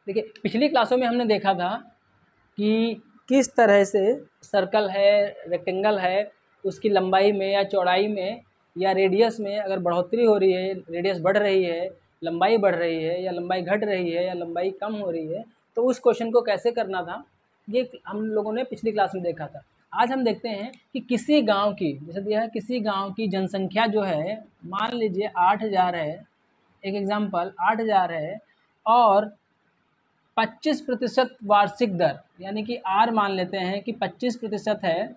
देखिए पिछली क्लासों में हमने देखा था कि किस तरह से सर्कल है, रेक्टेंगल है, उसकी लंबाई में या चौड़ाई में या रेडियस में अगर बढ़ोतरी हो रही है, रेडियस बढ़ रही है, लंबाई बढ़ रही है या लंबाई घट रही है या लंबाई कम हो रही है, तो उस क्वेश्चन को कैसे करना था ये हम लोगों ने पिछली क्लास में देखा था। आज हम देखते हैं कि किसी गांव की, जैसे दिया है किसी गांव की जनसंख्या जो है, मान लीजिए 8000 है, एक एग्जाम्पल 8000 है, और 25% वार्षिक दर, यानी कि आर मान लेते हैं कि 25% है,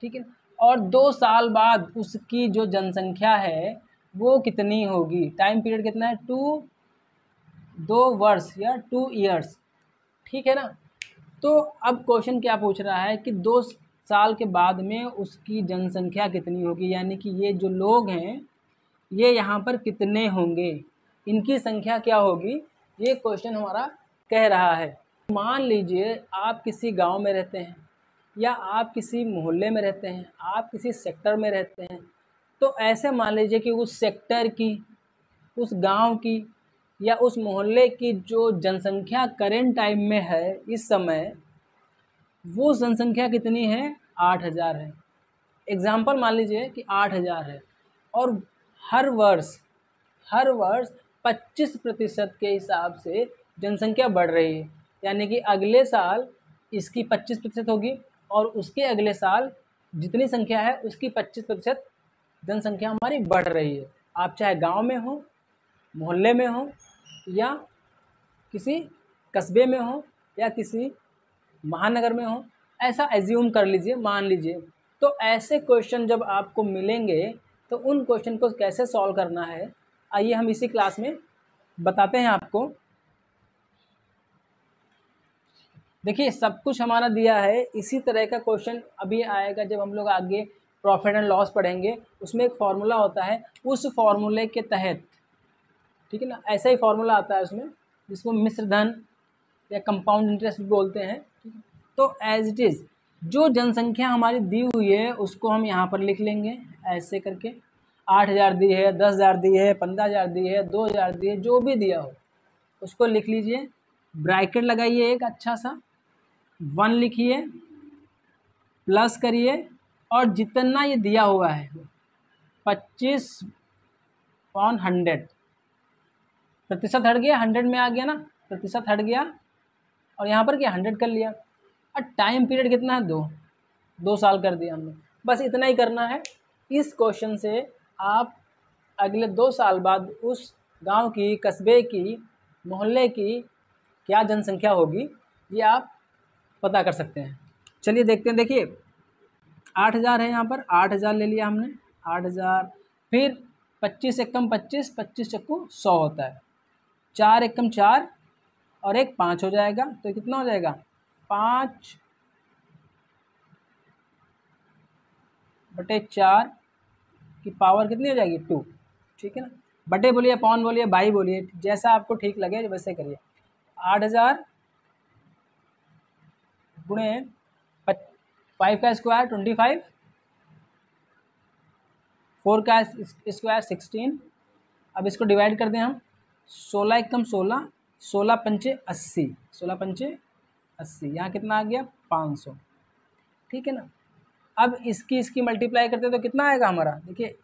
ठीक है, और 2 साल बाद उसकी जो जनसंख्या है वो कितनी होगी, टाइम पीरियड कितना है, 2 वर्ष या 2 ईयर्स, ठीक है ना। तो अब क्वेश्चन क्या पूछ रहा है कि 2 साल के बाद में उसकी जनसंख्या कितनी होगी, यानी कि ये जो लोग हैं ये यहाँ पर कितने होंगे, इनकी संख्या क्या होगी, ये क्वेश्चन हमारा कह रहा है। मान लीजिए आप किसी गांव में रहते हैं या आप किसी मोहल्ले में रहते हैं, आप किसी सेक्टर में रहते हैं, तो ऐसे मान लीजिए कि उस सेक्टर की, उस गांव की या उस मोहल्ले की जो जनसंख्या करेंट टाइम में है इस समय, वो जनसंख्या कितनी है, 8000 है। एग्जाम्पल मान लीजिए कि 8000 है और हर वर्ष 25% के हिसाब से जनसंख्या बढ़ रही है, यानी कि अगले साल इसकी 25% होगी और उसके अगले साल जितनी संख्या है उसकी 25% जनसंख्या हमारी बढ़ रही है। आप चाहे गांव में हो, मोहल्ले में हो या किसी कस्बे में हो या किसी महानगर में हो, ऐसा एज्यूम कर लीजिए, मान लीजिए। तो ऐसे क्वेश्चन जब आपको मिलेंगे तो उन क्वेश्चन को कैसे सॉल्व करना है, आइए हम इसी क्लास में बताते हैं आपको। देखिए सब कुछ हमारा दिया है, इसी तरह का क्वेश्चन अभी आएगा जब हम लोग आगे प्रॉफिट एंड लॉस पढ़ेंगे, उसमें एक फॉर्मूला होता है, उस फॉर्मूले के तहत, ठीक है ना, ऐसा ही फॉर्मूला आता है उसमें जिसको मिश्र धन या कंपाउंड इंटरेस्ट भी बोलते हैं। तो एज इट इज़ जो जनसंख्या हमारी दी हुई है उसको हम यहाँ पर लिख लेंगे ऐसे करके, 8000 दी है, 10,000 दी है, 15,000 दी है, 2,000 दी है, जो भी दिया हो उसको लिख लीजिए, ब्रैकेट लगाइए एक अच्छा सा, 1 लिखिए, प्लस करिए, और जितना ये दिया हुआ है 25/100, प्रतिशत हट गया, 100 में आ गया ना, प्रतिशत हट गया और यहाँ पर क्या 100 कर लिया, और टाइम पीरियड कितना है, 2 साल कर दिया हमने। बस इतना ही करना है। इस क्वेश्चन से आप अगले 2 साल बाद उस गांव की, कस्बे की, मोहल्ले की क्या जनसंख्या होगी ये आप पता कर सकते हैं। चलिए देखते हैं। देखिए 8000 है, यहाँ पर 8000 ले लिया हमने, 8000, फिर 25 एकम 25, 25 चक्कू 100 होता है, 4 एकम 4 और एक 5 हो जाएगा, तो कितना हो जाएगा, 5/4 की पावर कितनी हो जाएगी, 2, ठीक है ना। बटे बोलिए, अपॉन बोलिए, बाई बोलिए, जैसा आपको ठीक लगे वैसे करिए। 8000 गुणे 5 का स्क्वायर 25, 4 का स्क्वायर 16, अब इसको डिवाइड कर दें हम, 16 एकम 16, 16 पंचे 80, 16 पंचे 80, यहाँ कितना आ गया, 500, ठीक है ना। अब इसकी मल्टीप्लाई करते तो कितना आएगा हमारा, देखिए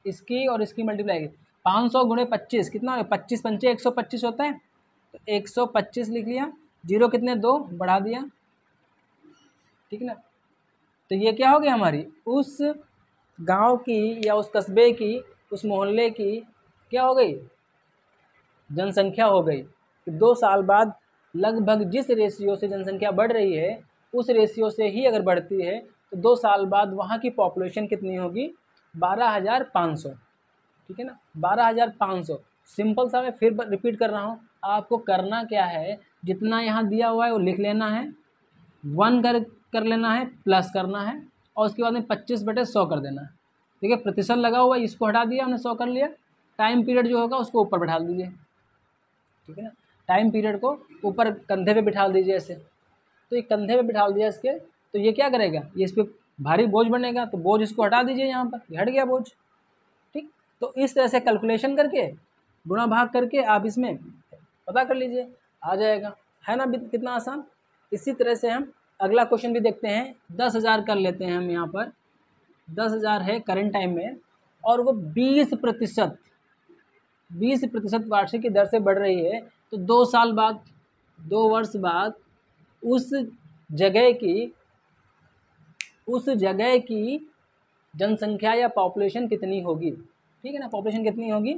इसकी और इसकी मल्टीप्लाई, 500 गुणे 25 कितना होगा, 25 पंचे 125 होता है, तो 125 लिख लिया, जीरो कितने, 2 बढ़ा दिया, ठीक है ना। तो ये क्या हो गया, हमारी उस गांव की या उस कस्बे की, उस मोहल्ले की क्या हो गई, जनसंख्या हो गई। 2 साल बाद लगभग जिस रेशियो से जनसंख्या बढ़ रही है उस रेशियो से ही अगर बढ़ती है तो 2 साल बाद वहाँ की पॉपुलेशन कितनी होगी, 12,500, ठीक है ना, 12,500। सिंपल सा मैं फिर रिपीट कर रहा हूँ, आपको करना क्या है, जितना यहाँ दिया हुआ है वो लिख लेना है, 1 कर लेना है, प्लस करना है, और उसके बाद में 25/100 कर देना है। देखिए प्रतिशत लगा हुआ है, इसको हटा दिया हमने, 100 कर लिया, टाइम पीरियड जो होगा उसको ऊपर बैठा दीजिए, ठीक है ना, टाइम पीरियड को ऊपर कंधे पे बिठा दीजिए ऐसे, तो ये कंधे पे बिठा दिया इसके, तो ये क्या करेगा, ये इस पर भारी बोझ बनेगा, तो बोझ इसको हटा दीजिए, यहाँ पर ये हट गया बोझ, ठीक। तो इस तरह से कैलकुलेशन करके, गुणा भाग करके आप इसमें पता कर लीजिए। आ जाएगा, है ना कितना आसान। इसी तरह से हम अगला क्वेश्चन भी देखते हैं। 10,000 कर लेते हैं हम यहाँ पर। 10,000 है करंट टाइम में और वो 20% वार्षिक की दर से बढ़ रही है। तो 2 साल बाद, 2 वर्ष बाद उस जगह की जनसंख्या या पॉपुलेशन कितनी होगी। ठीक है ना, पॉपुलेशन कितनी होगी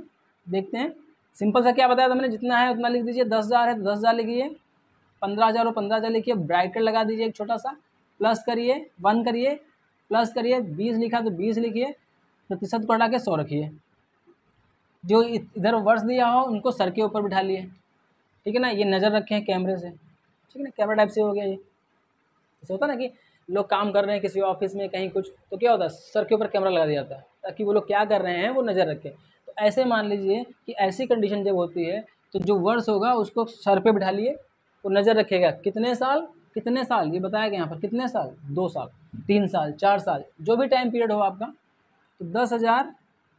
देखते हैं। सिंपल सा क्या बताया था मैंने, जितना है उतना लिख दीजिए। 10,000 है तो 10,000 लिखिए, 15,000 हो 15,000 लिखिए, ब्रैकेट लगा दीजिए एक छोटा सा, प्लस करिए 1 करिए, प्लस करिए 20 लिखा तो 20 लिखिए, प्रतिशत को हटा के 100 रखिए। जो इधर वर्ष दिया हो उनको सर के ऊपर बिठा लिए। ठीक है ना, ये नज़र रखें कैमरे से। ठीक है ना, कैमरा टाइप से हो गया ये। जैसे होता है ना कि लोग काम कर रहे हैं किसी ऑफिस में कहीं कुछ, तो क्या होता है सर के ऊपर कैमरा लगा दिया जाता है ताकि वो लोग क्या कर रहे हैं वो नज़र रखें। तो ऐसे मान लीजिए कि ऐसी कंडीशन जब होती है तो जो वर्ष होगा उसको सर पे बिठा लिए, वो नज़र रखेगा कितने साल ये बताया गया यहाँ पर, कितने साल, 2 साल, 3 साल, 4 साल, जो भी टाइम पीरियड हो आपका। तो 10,000,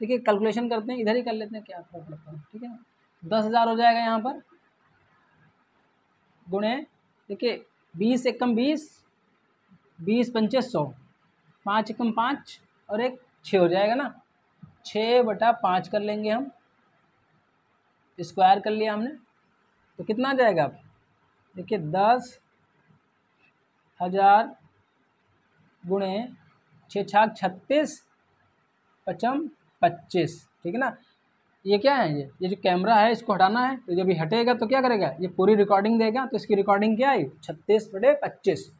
देखिए कैलकुलेशन करते हैं, इधर ही कर लेते हैं, क्या फर्क पड़ता है। ठीक है ना, 10,000 हो जाएगा यहाँ पर गुणे, देखिए 20 एकम 20, 20 पंचे 100, 5 एकम 5 और एक 6 हो जाएगा ना। 6/5 कर लेंगे हम, स्क्वायर कर लिया हमने, तो कितना आ जाएगा अब देखिए 10,000 गुणे 6 छाक 36 पचम 25। ठीक है ना, ये क्या है, ये जो कैमरा है इसको हटाना है, तो जब ये हटेगा तो क्या करेगा, ये पूरी रिकॉर्डिंग देगा। तो इसकी रिकॉर्डिंग क्या आई 36/25।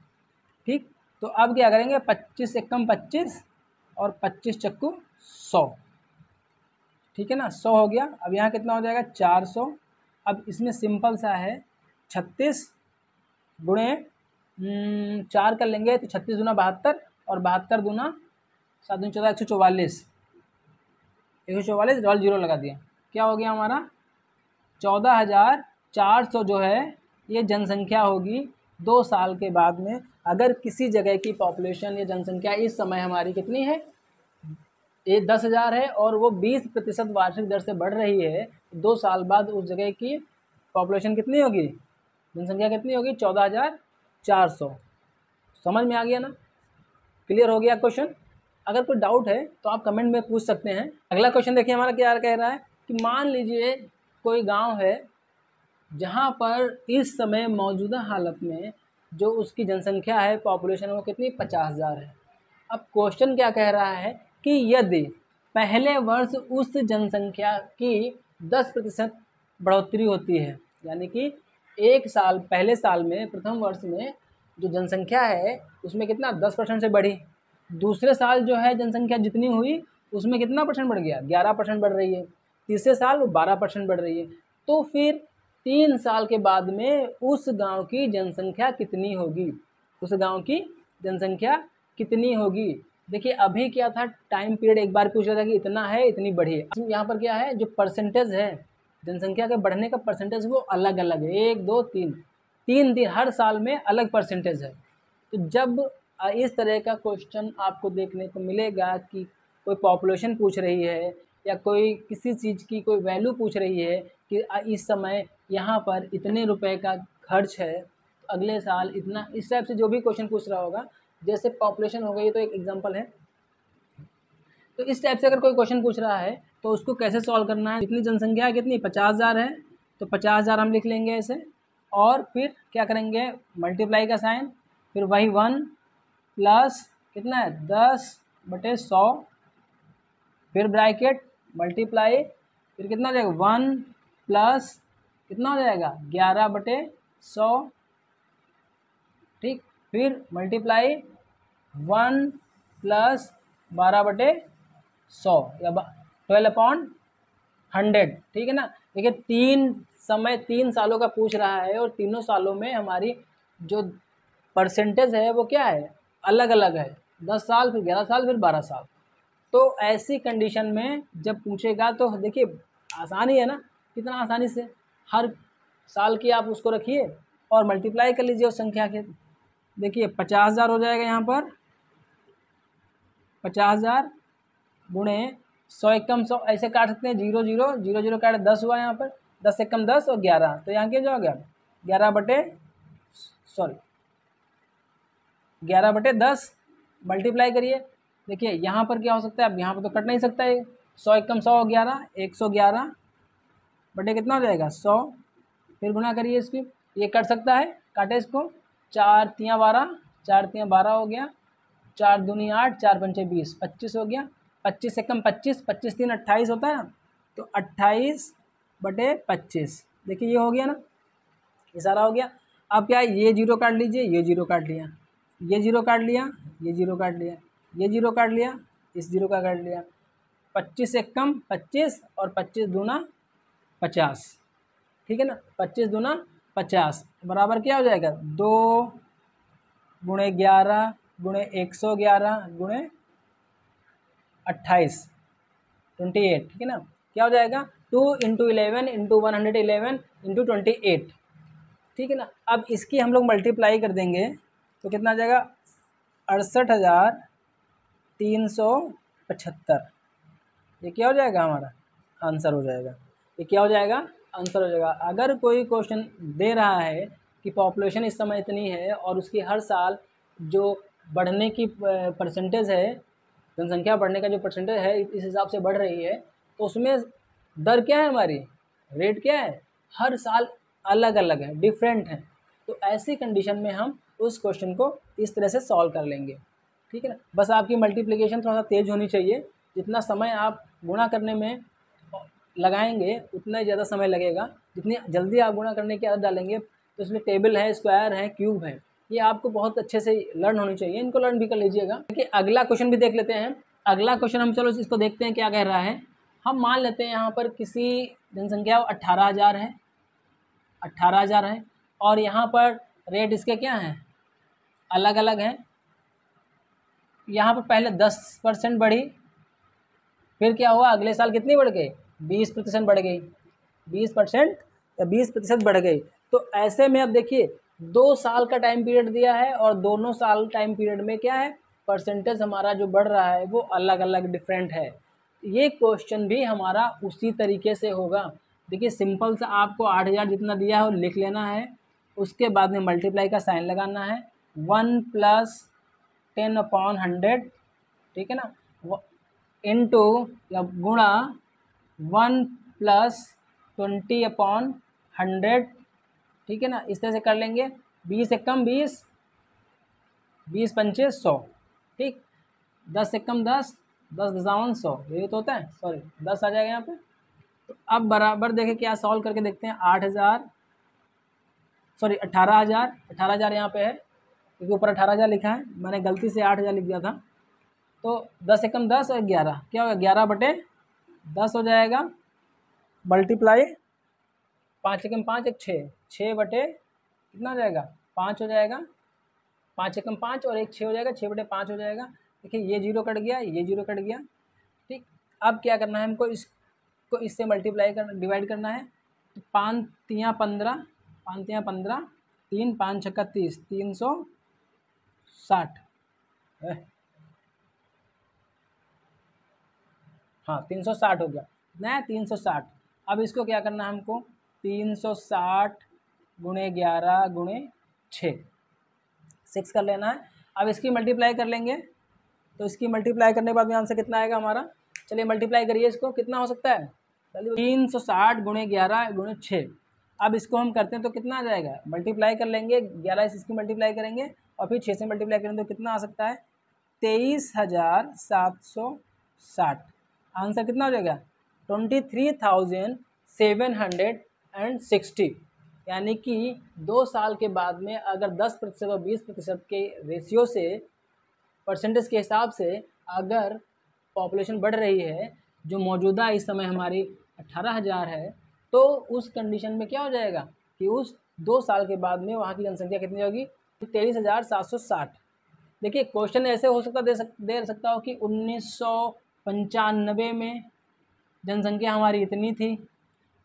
ठीक, तो अब क्या करेंगे 25 एकम 25 और 25 चक्कू 100। ठीक है ना, 100 हो गया। अब यहाँ कितना हो जाएगा 400। अब इसमें सिंपल सा है, 36 गुणे 4 कर लेंगे तो 36 दूना 72 और 72 दूना 7 दूनी 14, 144, 144 डबल जीरो लगा दिया। क्या हो गया हमारा 14,400 जो है ये जनसंख्या होगी 2 साल के बाद में। अगर किसी जगह की पॉपुलेशन या जनसंख्या इस समय हमारी कितनी है, ये 10,000 है और वो 20% वार्षिक दर से बढ़ रही है, 2 साल बाद उस जगह की पॉपुलेशन कितनी होगी, जनसंख्या कितनी होगी 14,400। समझ में आ गया ना, क्लियर हो गया क्वेश्चन। अगर कोई डाउट है तो आप कमेंट में पूछ सकते हैं। अगला क्वेश्चन देखिए हमारा क्या कह रहा है कि मान लीजिए कोई गांव है जहां पर इस समय मौजूदा हालत में जो उसकी जनसंख्या है, पॉपुलेशन वो कितनी 50,000 है। अब क्वेश्चन क्या कह रहा है कि यदि पहले वर्ष उस जनसंख्या की 10% बढ़ोतरी होती है, यानी कि एक साल पहले साल में प्रथम वर्ष में जो जनसंख्या है उसमें कितना 10% से बढ़ी, दूसरे साल जो है जनसंख्या जितनी हुई उसमें कितना परसेंट बढ़ गया 11% बढ़ रही है, तीसरे साल वो 12% बढ़ रही है, तो फिर 3 साल के बाद में उस गांव की जनसंख्या कितनी होगी, उस गांव की जनसंख्या कितनी होगी। देखिए अभी क्या था, टाइम पीरियड एक बार पूछ रहा था कि इतना है इतनी बढ़ी है। यहाँ पर क्या है, जो परसेंटेज है जनसंख्या के बढ़ने का परसेंटेज वो अलग अलग है, 1 2 3 3 हर साल में अलग परसेंटेज है। तो जब इस तरह का क्वेश्चन आपको देखने को मिलेगा कि कोई पॉपुलेशन पूछ रही है या कोई किसी चीज़ की कोई वैल्यू पूछ रही है कि इस समय यहाँ पर इतने रुपए का खर्च है, तो अगले साल इतना, इस टाइप से जो भी क्वेश्चन पूछ रहा होगा, जैसे पॉपुलेशन हो गई तो एक एग्जांपल है, तो इस टाइप से अगर कोई क्वेश्चन पूछ रहा है तो उसको कैसे सॉल्व करना है। कितनी जनसंख्या है, कितनी 50,000 है, तो 50,000 हम लिख लेंगे ऐसे, और फिर क्या करेंगे मल्टीप्लाई का साइन, फिर वही 1 प्लस कितना है 10/100, फिर ब्रैकेट मल्टीप्लाई, फिर कितना हो जाएगा 1 प्लस कितना हो जाएगा 11/100, ठीक, फिर मल्टीप्लाई 1 प्लस 12/100 या 12/100। ठीक है ना, देखिए 3 सालों का पूछ रहा है और तीनों सालों में हमारी जो परसेंटेज है वो क्या है अलग अलग है, 10 साल फिर 11 साल फिर 12 साल। तो ऐसी कंडीशन में जब पूछेगा तो देखिए आसान ही है ना, कितना आसानी से हर साल की आप उसको रखिए और मल्टीप्लाई कर लीजिए उस संख्या के। देखिए 50,000 हो जाएगा यहाँ पर, 50,000 गुणे 100 एकम 100, ऐसे काट सकते हैं 0 0 0 0 काट 10 हुआ यहाँ पर, 10 एकम 10 और 11, तो यहाँ क्या हो गया 11/10 मल्टीप्लाई करिए। देखिए यहाँ पर क्या हो सकता है, अब यहाँ पर तो कट नहीं सकता है, 100 एकम 100 11, 111 बटे कितना हो जाएगा 100, फिर गुना करिए इसकी, ये कट सकता है, काटे इसको, 4 तियाँ 12, 4 तियाँ 12 हो गया, 4 दूनी 8, 4 पंचे 20, 25 हो गया, 25 एकम 25, 25 3 28 होता है ना, तो 28/25, देखिए ये हो गया ना, ये सारा हो गया। अब क्या है, ये जीरो काट लीजिए, ये जीरो काट लिया, ये जीरो काट लिया, ये जीरो काट लिया, ये जीरो काट लिया, इस जीरो का काट लिया, 25 एकम 25 और 25 दूना 50, ठीक है ना, 25 दूना 50 बराबर क्या हो जाएगा 2 गुणे 11 गुणे 111 गुणे 28, 28, ठीक है ना, क्या हो जाएगा 2 × 11 × 111 × 28, ठीक है ना। अब इसकी हम लोग मल्टीप्लाई कर देंगे तो कितना आ जाएगा 68,375, ये क्या हो जाएगा हमारा आंसर हो जाएगा, ये क्या हो जाएगा आंसर हो जाएगा। अगर कोई क्वेश्चन दे रहा है कि पॉपुलेशन इस समय इतनी है और उसकी हर साल जो बढ़ने की परसेंटेज है, जनसंख्या बढ़ने का जो परसेंटेज है इस हिसाब से बढ़ रही है, तो उसमें दर क्या है, हमारी रेट क्या है, हर साल अलग अलग है, डिफरेंट है, तो ऐसी कंडीशन में हम उस क्वेश्चन को इस तरह से सॉल्व कर लेंगे, ठीक है ना। बस आपकी मल्टीप्लिकेशन थोड़ा सा तेज़ होनी चाहिए, जितना समय आप गुणा करने में लगाएंगे उतना ही ज़्यादा समय लगेगा, जितनी जल्दी आप गुणा करने की आदत डालेंगे तो इसमें टेबल है, स्क्वायर है, क्यूब है, ये आपको बहुत अच्छे से लर्न होनी चाहिए, इनको लर्न भी कर लीजिएगा। देखिए अगला क्वेश्चन भी देख लेते हैं। अगला क्वेश्चन हम चलो इसको देखते हैं क्या कह रहा है। हम मान लेते हैं यहाँ पर किसी जनसंख्या 18,000 है, 18,000 है, और यहाँ पर रेट इसके क्या हैं, अलग अलग हैं। यहाँ पर पहले 10% बढ़ी, फिर क्या हुआ अगले साल कितनी बढ़ गई 20% बढ़ गई, 20% या 20% बढ़ गई। तो ऐसे में अब देखिए 2 साल का टाइम पीरियड दिया है और दोनों साल टाइम पीरियड में क्या है परसेंटेज हमारा जो बढ़ रहा है वो अलग अलग डिफरेंट है। ये क्वेश्चन भी हमारा उसी तरीके से होगा। देखिए सिंपल सा आपको 8,000 जितना दिया है वो लिख लेना है, उसके बाद में मल्टीप्लाई का साइन लगाना है, 1 + 10/100, ठीक है ना, इनटू या गुणा 1 + 20/100, ठीक है ना, इस तरह से कर लेंगे। 20 एकम 20, 20 पंचे 100, ठीक, 10 एकम 10, 10 दशावन 100, यही तो होता है, सॉरी 10 आ जाएगा यहाँ पे। तो अब बराबर देखें क्या सॉल्व करके देखते हैं, 18,000 यहाँ पे है क्योंकि ऊपर 18,000 लिखा है, मैंने गलती से 8,000 लिख दिया था। तो 10 एकम 10 और 11 क्या होगा 11/10 हो जाएगा, मल्टीप्लाई 5 एकम 5 एक 6, 6 बटे कितना हो जाएगा 5 हो जाएगा, 5 एकम 5 और एक 6 हो जाएगा, 6/5 हो जाएगा। देखिए ये जीरो कट गया, ये जीरो कट गया, ठीक। अब क्या करना है हमको, इसको इससे मल्टीप्लाई करना, डिवाइड करना है। तो 5 तियाँ 15, 5 तियाँ 15, 3 5 छक्का 30, 360, हाँ 360 हो गया, नया 360। अब इसको क्या करना है हमको 360 गुणे 11 गुणे 6 कर लेना है। अब इसकी मल्टीप्लाई कर लेंगे, तो इसकी मल्टीप्लाई करने के बाद में आंसर कितना आएगा हमारा, चलिए मल्टीप्लाई करिए इसको, कितना हो सकता है 360 गुणे 11 गुणे 6। अब इसको हम करते हैं तो कितना आ जाएगा, मल्टीप्लाई कर लेंगे, 11 से इसकी मल्टीप्लाई करेंगे और फिर 6 से मल्टीप्लाई करेंगे तो कितना आ सकता है 23,760। आंसर कितना हो जाएगा 23,760, यानी कि 2 साल के बाद में अगर 10% और 20% के रेशियो से परसेंटेज के हिसाब से अगर पॉपुलेशन बढ़ रही है, जो मौजूदा इस समय हमारी 18,000 है, तो उस कंडीशन में क्या हो जाएगा कि उस 2 साल के बाद में वहाँ की जनसंख्या कितनी होगी 23,760। देखिए क्वेश्चन ऐसे हो सकता दे सकता हो कि 1995 में जनसंख्या हमारी इतनी थी,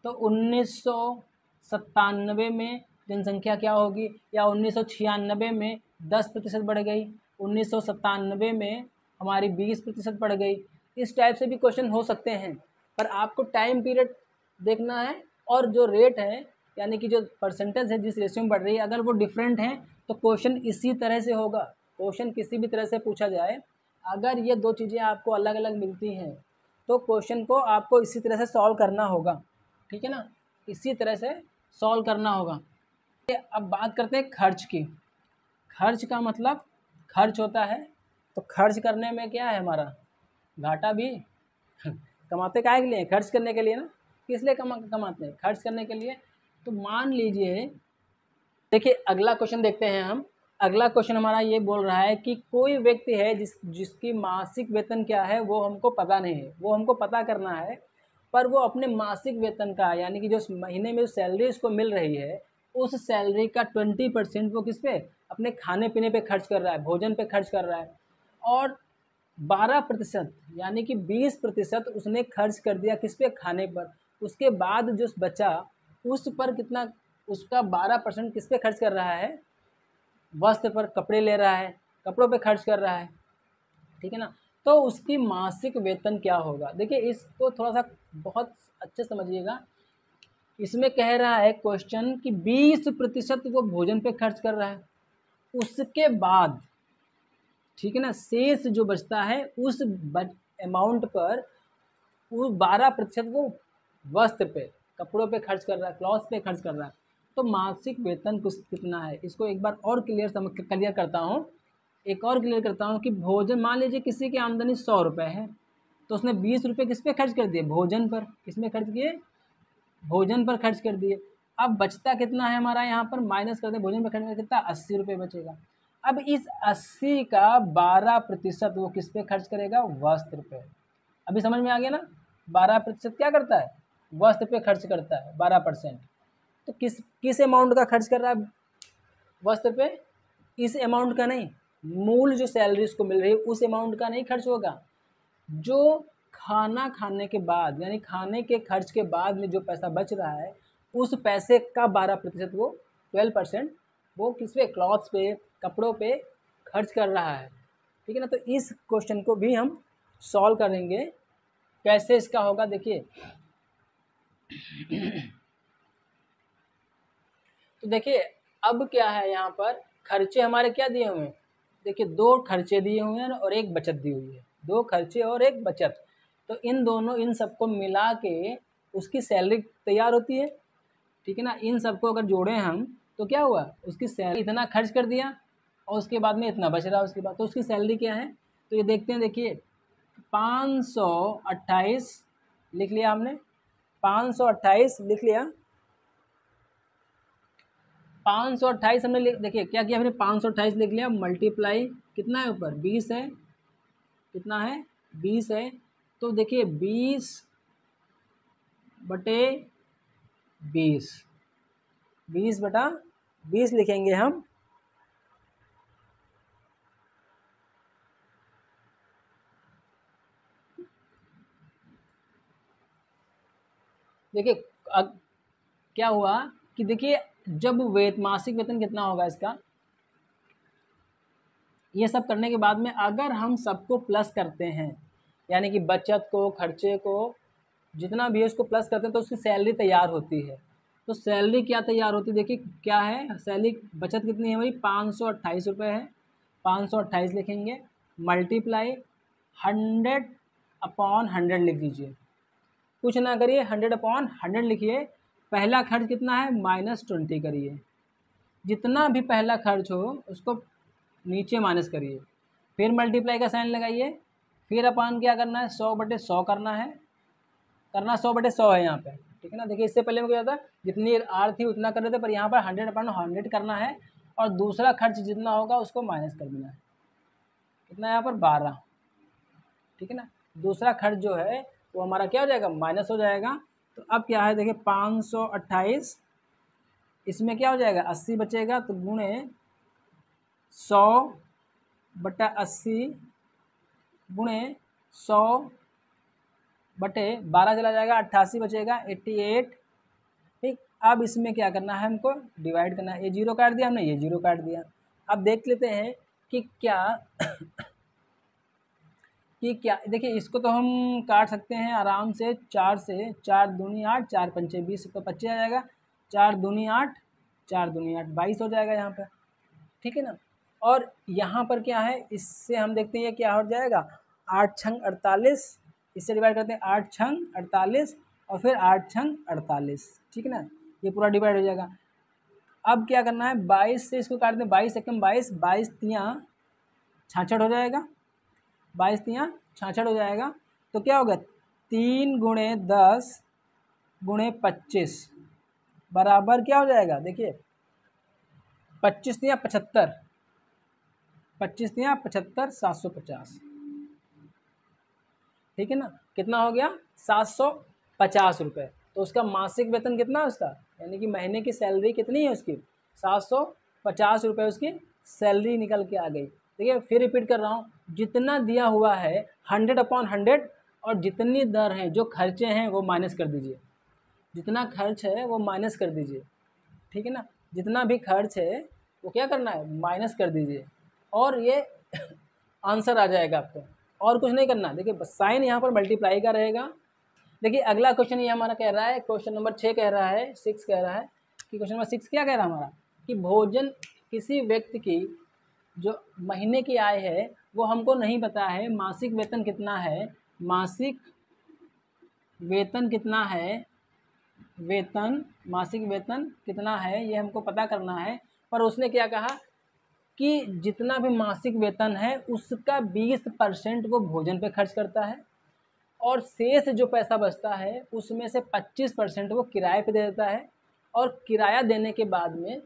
तो 1997 में जनसंख्या क्या होगी, या 1996 में 10% बढ़ गई, 1997 में हमारी 20% बढ़ गई। इस टाइप से भी क्वेश्चन हो सकते हैं, पर आपको टाइम पीरियड देखना है और जो रेट है यानी कि जो परसेंटेज है जिस रेशियो में बढ़ रही है, अगर वो डिफरेंट है तो क्वेश्चन इसी तरह से होगा। क्वेश्चन किसी भी तरह से पूछा जाए, अगर ये दो चीज़ें आपको अलग अलग मिलती हैं तो क्वेश्चन को आपको इसी तरह से सॉल्व करना होगा, ठीक है ना, इसी तरह से सॉल्व करना होगा। अब बात करते हैं खर्च की। खर्च का मतलब खर्च होता है, तो खर्च करने में क्या है हमारा घाटा भी कमाते काहे के लिए? खर्च करने के लिए ना। किस लिए कमाते हैं? खर्च करने के लिए। तो मान लीजिए, देखिए अगला क्वेश्चन देखते हैं हम। अगला क्वेश्चन हमारा ये बोल रहा है कि कोई व्यक्ति है जिसकी मासिक वेतन क्या है वो हमको पता नहीं है, वो हमको पता करना है, पर वो अपने मासिक वेतन का यानी कि जो महीने में सैलरी उसको मिल रही है, उस सैलरी का 20% वो किस पे? अपने खाने पीने पे खर्च कर रहा है, भोजन पे खर्च कर रहा है, और 12% यानी कि 20% उसने खर्च कर दिया किस पे? खाने पर। उसके बाद जो बचा उस पर कितना, उसका 12% किस पे खर्च कर रहा है? वस्त्र पर, कपड़े ले रहा है, कपड़ों पे खर्च कर रहा है, ठीक है ना। तो उसकी मासिक वेतन क्या होगा? देखिए इसको थोड़ा सा बहुत अच्छे समझिएगा। इसमें कह रहा है क्वेश्चन कि 20% वो भोजन पे खर्च कर रहा है, उसके बाद, ठीक है ना, शेष जो बचता है उस अमाउंट पर वो 12% वो वस्त्र पे, कपड़ों पे खर्च कर रहा है, क्लॉथ पे खर्च कर रहा है। तो मासिक वेतन कुछ कितना है? इसको एक बार और क्लियर करता हूँ। एक और क्लियर करता हूँ कि भोजन, मान लीजिए किसी की आमदनी 100 रुपये है, तो उसने 20 रुपये किस पे खर्च कर दिए? भोजन पर। किस में खर्च किए? भोजन पर खर्च कर दिए। अब बचता कितना है हमारा? यहाँ पर माइनस कर दें, भोजन पर खर्च कितना? 80 रुपये बचेगा। अब इस 80 का 12% वो किस पे खर्च करेगा? वस्त्र पे। अभी समझ में आ गया ना? 12% क्या करता है? वस्त्र पे खर्च करता है 12%। तो किस किस अमाउंट का खर्च कर रहा है वस्त्र पे? इस अमाउंट का नहीं, मूल जो सैलरी उसको मिल रही है उस अमाउंट का नहीं खर्च होगा। जो खाना खाने के बाद यानी खाने के खर्च के बाद में जो पैसा बच रहा है उस पैसे का 12% वो 12% वो किस पे? क्लॉथ्स पे, कपड़ों पे खर्च कर रहा है, ठीक है ना। तो इस क्वेश्चन को भी हम सॉल्व करेंगे। कैसे इसका होगा देखिए। तो देखिए अब क्या है, यहाँ पर खर्चे हमारे क्या दिए हुए हैं? देखिए 2 खर्चे दिए हुए हैं और एक बचत दी हुई है। 2 खर्चे और एक बचत, तो इन सबको मिला के उसकी सैलरी तैयार होती है, ठीक है ना। इन सबको अगर जोड़ें हम तो क्या हुआ? उसकी सैलरी इतना खर्च कर दिया और उसके बाद में इतना बच रहा, उसके बाद तो उसकी सैलरी क्या है? तो ये देखते हैं। देखिए 528 लिख लिया हमने, 528 लिख लिया। 528 हमने देखिए क्या किया हमने, 528 लिख लिया, मल्टीप्लाई कितना है ऊपर? 20 है, कितना है? 20 है। तो देखिए 20/20, 20/20 लिखेंगे हम। देखिए अब क्या हुआ कि देखिए जब मासिक वेतन कितना होगा इसका, ये सब करने के बाद में अगर हम सबको प्लस करते हैं यानी कि बचत को, खर्चे को, जितना भी है उसको प्लस करते हैं तो उसकी सैलरी तैयार होती है। तो सैलरी क्या तैयार होती है? देखिए क्या है सैलरी, बचत कितनी है भाई? 528 रुपये है। 528 लिखेंगे, मल्टीप्लाई 100/100 लिख दीजिए। कुछ ना करिए, 100/100 लिखिए। पहला खर्च कितना है? -20 करिए। जितना भी पहला खर्च हो उसको नीचे माइनस करिए, फिर मल्टीप्लाई का साइन लगाइए, फिर अपन क्या करना है? 100/100 करना है। 100/100 है यहाँ पे, ठीक है ना। देखिए इससे पहले में क्या था, जितनी आर थी उतना कर रहे थे, पर यहाँ पर 100/100 करना है और दूसरा खर्च जितना होगा उसको माइनस कर देना है। कितना यहाँ पर? 12, ठीक है ना। दूसरा खर्च जो है वो हमारा क्या हो जाएगा? माइनस हो जाएगा। तो अब क्या है देखिए 528, इसमें क्या हो जाएगा? 80 बचेगा, तो गुणे 100/80 गुणे 100/12 चला जाएगा, 88 बचेगा, 88, ठीक। अब इसमें क्या करना है? हमको डिवाइड करना है। ये जीरो काट दिया हमने, ये जीरो काट दिया। अब देख लेते हैं कि क्या देखिए इसको तो हम काट सकते हैं आराम से। 4 से 4 दूनी 8, 4 पंचे 20, तो 25 आ जाएगा। 4 दूनी 8, 4 दूनी 8, 22 हो जाएगा यहाँ पर, ठीक है ना। और यहाँ पर क्या है, इससे हम देखते हैं ये क्या हो जाएगा, 8 छंग 48, इससे डिवाइड करते हैं 8 छंग 48 और फिर 8 छंग 48, ठीक है ना, ये पूरा डिवाइड हो जाएगा। अब क्या करना है, 22 से इसको काट दें, 22 एकम 22, 22 तियाँ 66 हो जाएगा, 22 तियाँ 66 हो जाएगा। तो क्या होगा, 3 गुणे 10 गुणे 25 बराबर क्या हो जाएगा, देखिए 25 तियाँ 75, 25 तियाँ 75, 750, ठीक है ना। कितना हो गया, 750 रुपये। तो उसका मासिक वेतन कितना है उसका, यानी कि महीने की सैलरी कितनी है उसकी, 750 रुपये उसकी सैलरी निकल के आ गई। देखिए फिर रिपीट कर रहा हूँ, जितना दिया हुआ है 100/100 और जितनी दर है, जो खर्चे हैं वो माइनस कर दीजिए, जितना खर्च है वो माइनस कर दीजिए, ठीक है ना। जितना भी खर्च है वो क्या करना है, माइनस कर दीजिए और ये आंसर आ जाएगा आपको, और कुछ नहीं करना। देखिए बस साइन यहाँ पर मल्टीप्लाई का रहेगा। देखिए अगला क्वेश्चन ये हमारा कह रहा है, क्वेश्चन नंबर 6 कह रहा है, 6 कह रहा है कि क्वेश्चन नंबर 6 क्या कह रहा है हमारा, कि भोजन किसी व्यक्ति की जो महीने की आय है वो हमको नहीं पता है, मासिक वेतन कितना है, मासिक वेतन कितना है, वेतन मासिक वेतन कितना है ये हमको पता करना है। पर उसने क्या कहा कि जितना भी मासिक वेतन है उसका 20% वो भोजन पे खर्च करता है और शेष जो पैसा बचता है उसमें से 25% वो किराए पे दे देता है और किराया देने के बाद में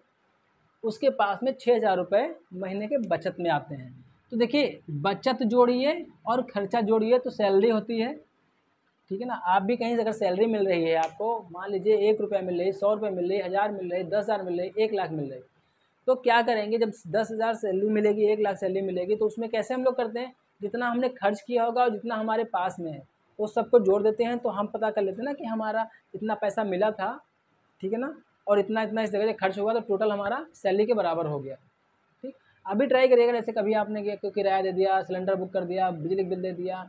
उसके पास में 6,000 रुपये महीने के बचत में आते हैं। तो देखिए बचत जोड़िए और खर्चा जोड़िए तो सैलरी होती है, ठीक है ना। आप भी कहीं से अगर सैलरी मिल रही है आपको, मान लीजिए 1 रुपया मिल रही, 100 रुपये मिल रही, 1000 मिल रही, 10,000 मिल रही, 1 लाख मिल रही, तो क्या करेंगे, जब 10,000 सैलरी मिलेगी, 1 लाख सैलरी मिलेगी, तो उसमें कैसे हम लोग करते हैं, जितना हमने खर्च किया होगा और जितना हमारे पास में है वो सबको जोड़ देते हैं, तो हम पता कर लेते हैं ना कि हमारा इतना पैसा मिला था, ठीक है ना, और इतना इतना इस जगह से खर्च हुआ, तो टोटल हमारा सैलरी के बराबर हो गया, ठीक। अभी ट्राई करिएगा, जैसे कभी आपने किराया दे दिया, सिलेंडर बुक कर दिया, बिजली बिल दे दिया,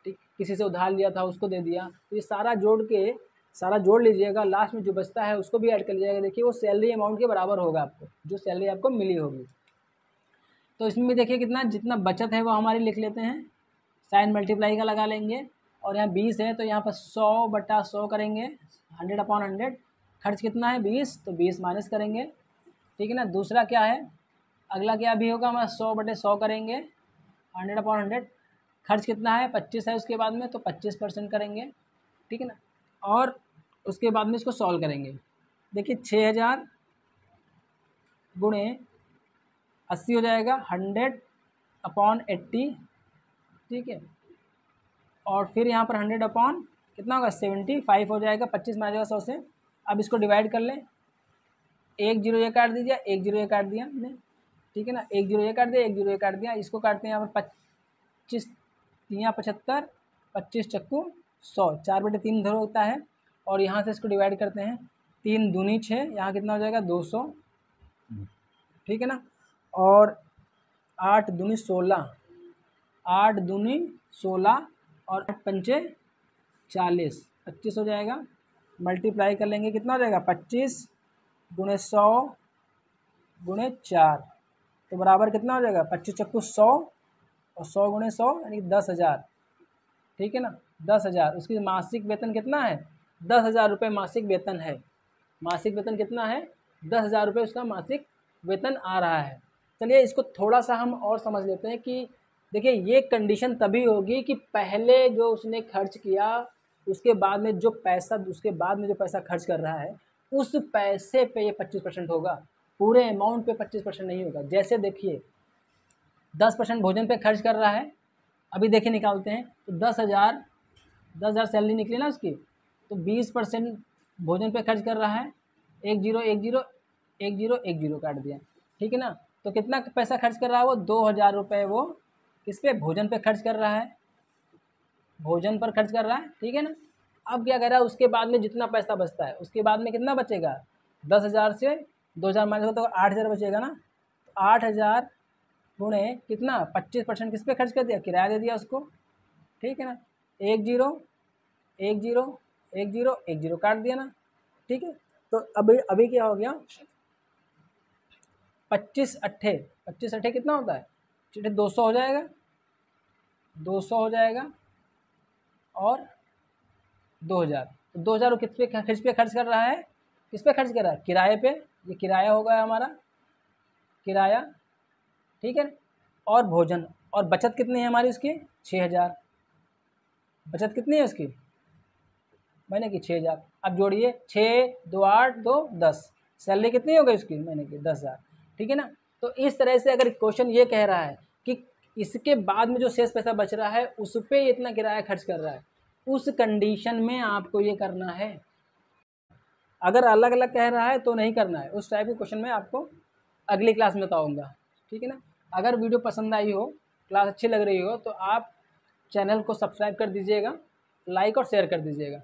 ठीक, किसी से उधार लिया था उसको दे दिया, तो ये सारा जोड़ के सारा जोड़ लीजिएगा, लास्ट में जो बचता है उसको भी ऐड कर लीजिएगा। देखिए वो सैलरी अमाउंट के बराबर होगा आपको, जो सैलरी आपको मिली होगी। तो इसमें भी देखिए कितना, जितना बचत है वो हमारी लिख लेते हैं, साइन मल्टीप्लाई का लगा लेंगे, और यहाँ 20 है तो यहाँ पर 100/100 करेंगे, 100/100। खर्च कितना है 20, तो 20 माइनस करेंगे, ठीक है ना। दूसरा क्या है, अगला क्या भी होगा हमारा, 100/100 करेंगे, 100/100। खर्च कितना है 25 है उसके बाद में, तो 25% करेंगे, ठीक है ना। और उसके बाद में इसको सॉल्व करेंगे। देखिए 6,000 गुणे 80 हो जाएगा, 100/80, ठीक है। और फिर यहाँ पर 100 कितना होगा 75 हो जाएगा, 25 में आ जाएगा 100 से। अब इसको डिवाइड कर लें, 1 0 ये काट दीजिए, 1 0 ये काट दिया हमने, ठीक है ना, 1 0 ये काट दिया, 1 0 ये काट दिया, इसको काटते हैं यहाँ पर 25 तियाँ 75, 25 चक्कू 100, 4/3 इधर होता है, और यहाँ से इसको डिवाइड करते हैं, 3 दूनी 6, यहाँ कितना हो जाएगा 200, ठीक है ना। और 8 दूनी 16, 8 दूनी 16 और 8 पंचे 40, 25 हो जाएगा। मल्टीप्लाई कर लेंगे, कितना हो जाएगा 25 गुणे 100 गुणे 4, तो बराबर कितना हो जाएगा 25 चक्कू 100 और 100 गुणे 100 यानी 10,000, ठीक है ना, 10,000। उसकी मासिक वेतन कितना है, 10,000 रुपये मासिक वेतन है। मासिक वेतन कितना है, 10,000 रुपये उसका मासिक वेतन आ रहा है। चलिए इसको थोड़ा सा हम और समझ लेते हैं कि देखिए ये कंडीशन तभी होगी कि पहले जो उसने खर्च किया उसके बाद में जो पैसा, उसके बाद में जो पैसा खर्च कर रहा है उस पैसे पे ये 25% होगा, पूरे अमाउंट पे 25% नहीं होगा। जैसे देखिए 10% भोजन पे खर्च कर रहा है, अभी देखिए निकालते हैं, तो 10,000 सैलरी निकली ना उसकी, तो 20% भोजन पे खर्च कर रहा है, 1 0 1 0 1 0 1 0 काट दिया, ठीक है ना। तो कितना पैसा खर्च कर रहा है वो, 2,000 रुपये वो किस पे, भोजन पे खर्च कर रहा है, भोजन पर खर्च कर रहा है, ठीक है ना। अब क्या कर रहा है, उसके बाद में जितना पैसा बचता है उसके बाद में कितना बचेगा, 10,000 से 2,000 माइनस तो 8,000 बचेगा ना। तो 8,000 गुणे कितना 25% किस पे खर्च कर दिया, किराया दे दिया उसको, ठीक है ना। 1 0 1 0 1 0 1 0 काट दिया ना, ठीक है। तो अभी अभी क्या हो गया, 25 अट्ठे कितना होता है, चलिए 200 हो जाएगा, 200 हो जाएगा और 2000। तो 2000 वो किस पे खर्च कर रहा है, किस पे खर्च कर रहा है, किराए पे, ये किराया होगा हमारा, किराया, ठीक है। और भोजन, और बचत कितनी है हमारी उसकी, 6000। बचत कितनी है उसकी, महीने की 6000। अब जोड़िए 6 2 8 2 10, सैलरी कितनी हो गई उसकी महीने की, 10,000, ठीक है ना। तो इस तरह से अगर क्वेश्चन ये कह रहा है कि इसके बाद में जो शेष पैसा बच रहा है उस पर इतना किराया खर्च कर रहा है, उस कंडीशन में आपको ये करना है। अगर अलग अलग कह रहा है तो नहीं करना है, उस टाइप के क्वेश्चन में आपको अगली क्लास में बताऊँगा, ठीक है ना। अगर वीडियो पसंद आई हो, क्लास अच्छी लग रही हो, तो आप चैनल को सब्सक्राइब कर दीजिएगा, लाइक और शेयर कर दीजिएगा।